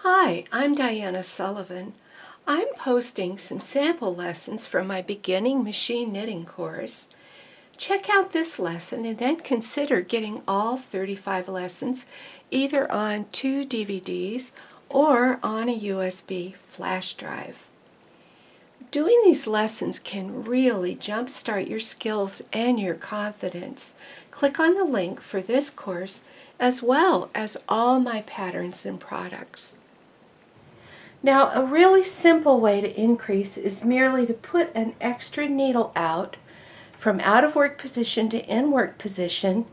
Hi, I'm Diana Sullivan. I'm posting some sample lessons from my beginning machine knitting course. Check out this lesson and then consider getting all 35 lessons either on 2 DVDs or on a USB flash drive. Doing these lessons can really jumpstart your skills and your confidence. Click on the link for this course as well as all my patterns and products. Now, a really simple way to increase is merely to put an extra needle out from out of work position to in work position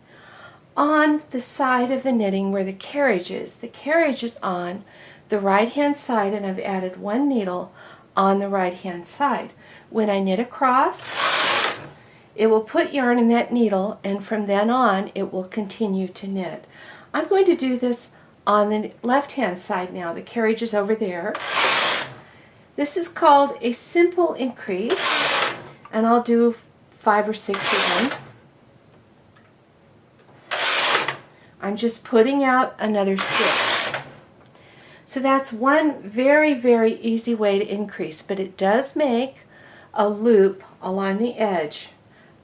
on the side of the knitting where the carriage is. The carriage is on the right hand side, and I've added one needle on the right hand side. When I knit across, it will put yarn in that needle, and from then on it will continue to knit. I'm going to do this on the left hand side now. The carriage is over there. This is called a simple increase, and I'll do 5 or 6 of them. I'm just putting out another stitch. So that's one very, very easy way to increase, but it does make a loop along the edge,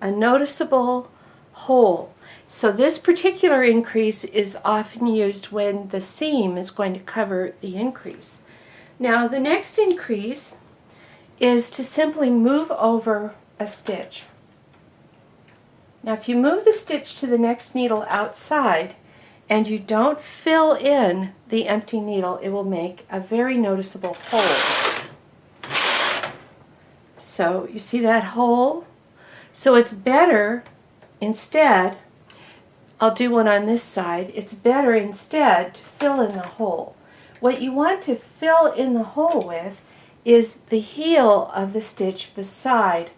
a noticeable hole. So this particular increase is often used when the seam is going to cover the increase. Now the next increase is to simply move over a stitch. Now if you move the stitch to the next needle outside and you don't fill in the empty needle, it will make a very noticeable hole. So you see that hole? So it's better instead, I'll do one on this side, it's better instead to fill in the hole. What you want to fill in the hole with is the heel of the stitch beside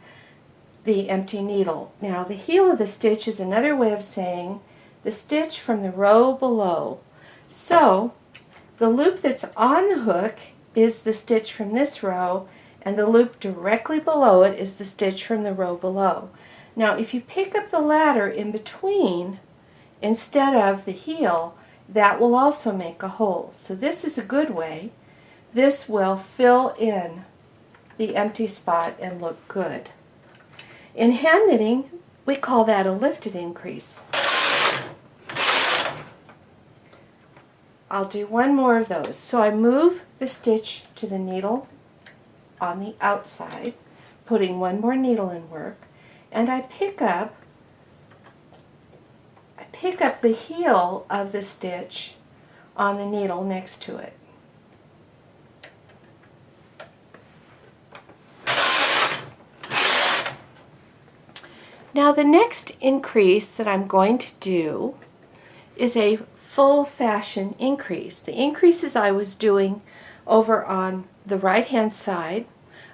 the empty needle. Now the heel of the stitch is another way of saying the stitch from the row below. So the loop that's on the hook is the stitch from this row, and the loop directly below it is the stitch from the row below. Now if you pick up the ladder in between instead of the heel, that will also make a hole. So this is a good way. This will fill in the empty spot and look good. In hand knitting, we call that a lifted increase. I'll do one more of those. So I move the stitch to the needle on the outside, putting one more needle in work, and I pick up the heel of the stitch on the needle next to it. Now the next increase that I'm going to do is a full fashion increase. The increases I was doing over on the right hand side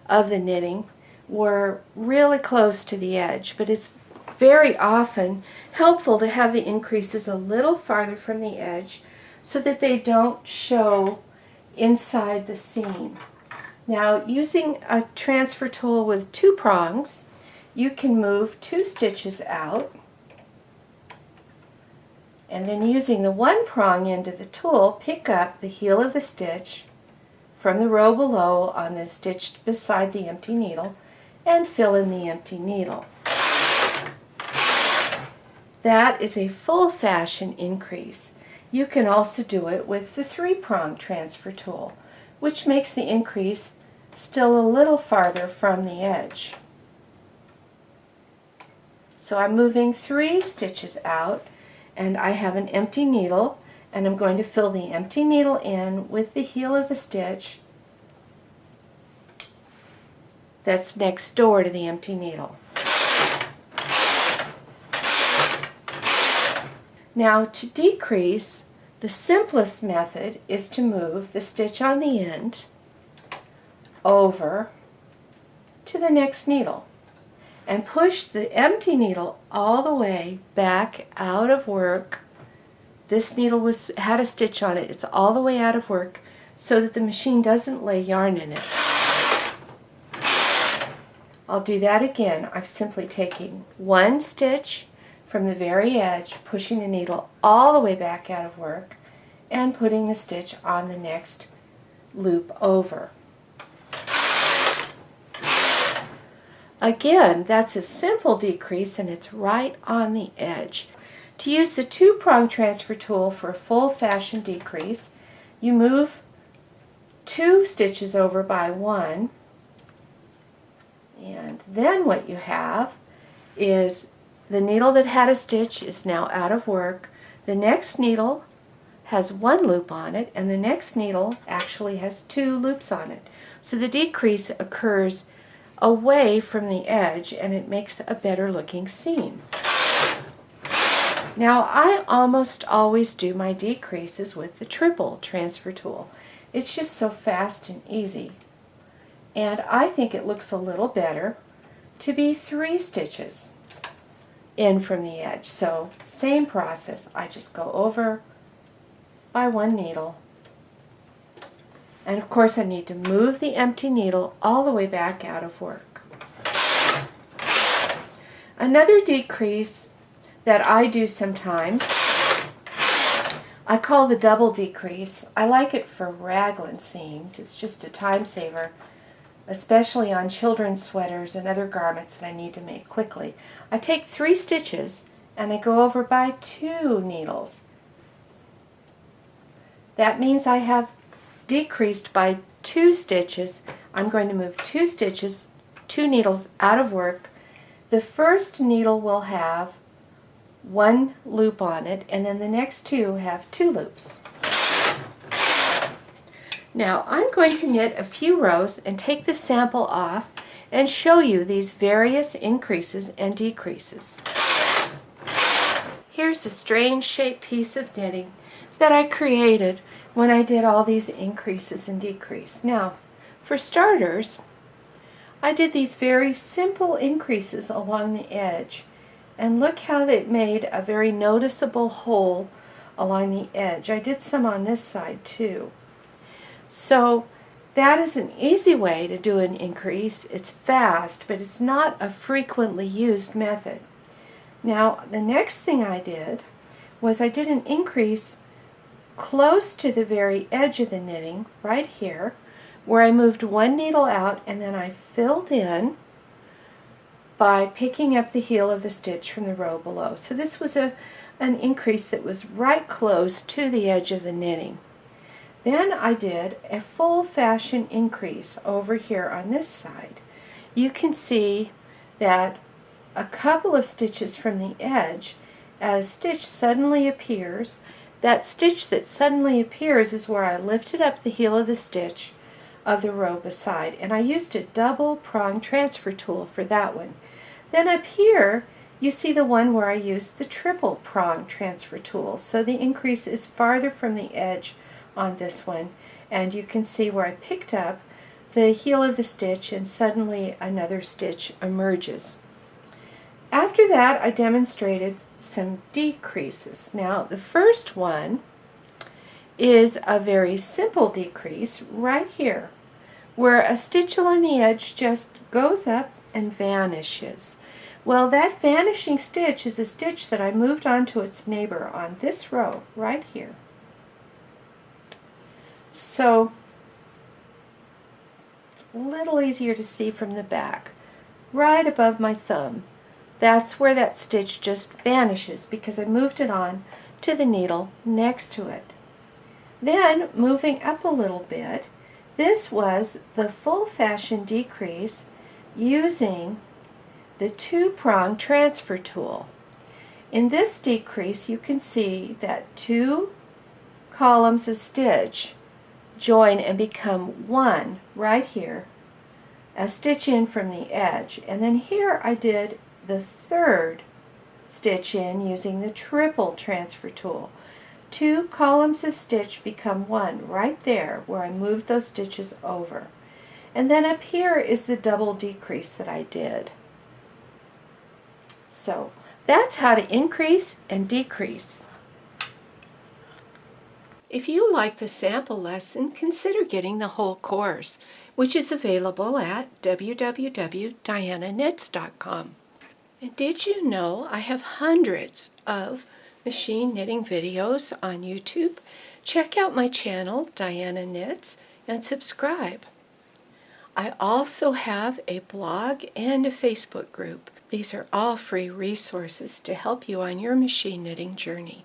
of the knitting were really close to the edge, but it's very often helpful to have the increases a little farther from the edge so that they don't show inside the seam. Now using a transfer tool with 2 prongs, you can move 2 stitches out, and then using the 1 prong end of the tool, pick up the heel of the stitch from the row below on the stitch beside the empty needle and fill in the empty needle. That is a full fashion increase. You can also do it with the 3-prong transfer tool, which makes the increase still a little farther from the edge. So I'm moving 3 stitches out, and I have an empty needle, and I'm going to fill the empty needle in with the heel of the stitch that's next door to the empty needle. Now to decrease, the simplest method is to move the stitch on the end over to the next needle and push the empty needle all the way back out of work. This needle had a stitch on it. It's all the way out of work so that the machine doesn't lay yarn in it. I'll do that again. I'm simply taking 1 stitch from the very edge, pushing the needle all the way back out of work, and putting the stitch on the next loop over. Again, that's a simple decrease and it's right on the edge. To use the two-prong transfer tool for a full fashion decrease, you move 2 stitches over by 1, and then what you have is the needle that had a stitch is now out of work. The next needle has 1 loop on it, and the next needle actually has 2 loops on it. So the decrease occurs away from the edge, and it makes a better looking seam. Now I almost always do my decreases with the triple transfer tool. It's just so fast and easy. And I think it looks a little better to be 3 stitches in from the edge. So same process, I just go over by 1 needle. And of course I need to move the empty needle all the way back out of work. Another decrease that I do sometimes, I call the double decrease. I like it for raglan seams. It's just a time saver, especially on children's sweaters and other garments that I need to make quickly. I take 3 stitches and I go over by 2 needles. That means I have decreased by 2 stitches. I'm going to move 2 stitches, 2 needles out of work. The first needle will have 1 loop on it, and then the next 2 have 2 loops. Now I'm going to knit a few rows and take the sample off and show you these various increases and decreases. Here's a strange shaped piece of knitting that I created when I did all these increases and decreases. Now, for starters, I did these very simple increases along the edge, and look how they made a very noticeable hole along the edge. I did some on this side too. So that is an easy way to do an increase. It's fast, but it's not a frequently used method. Now, the next thing I did was I did an increase close to the very edge of the knitting, right here, where I moved 1 needle out and then I filled in by picking up the heel of the stitch from the row below. So this was an increase that was right close to the edge of the knitting. Then I did a full fashion increase over here on this side. You can see that a couple of stitches from the edge, a stitch suddenly appears. That stitch that suddenly appears is where I lifted up the heel of the stitch of the row beside, and I used a double prong transfer tool for that one. Then up here you see the one where I used the triple prong transfer tool, so the increase is farther from the edge on this one, and you can see where I picked up the heel of the stitch and suddenly another stitch emerges. After that I demonstrated some decreases. Now the first one is a very simple decrease right here, where a stitch along the edge just goes up and vanishes. Well, that vanishing stitch is a stitch that I moved onto its neighbor on this row right here. So it's a little easier to see from the back, right above my thumb. That's where that stitch just vanishes because I moved it on to the needle next to it. Then, moving up a little bit, this was the full fashion decrease using the 2-prong transfer tool. In this decrease, you can see that 2 columns of stitch join and become 1 right here, a stitch in from the edge. And then here I did the 3rd stitch in using the triple transfer tool. 2 columns of stitch become 1 right there where I moved those stitches over. And then up here is the double decrease that I did. So that's how to increase and decrease. If you like the sample lesson, consider getting the whole course, which is available at www.dianaknits.com. And did you know I have hundreds of machine knitting videos on YouTube? Check out my channel, Diana Knits, and subscribe. I also have a blog and a Facebook group. These are all free resources to help you on your machine knitting journey.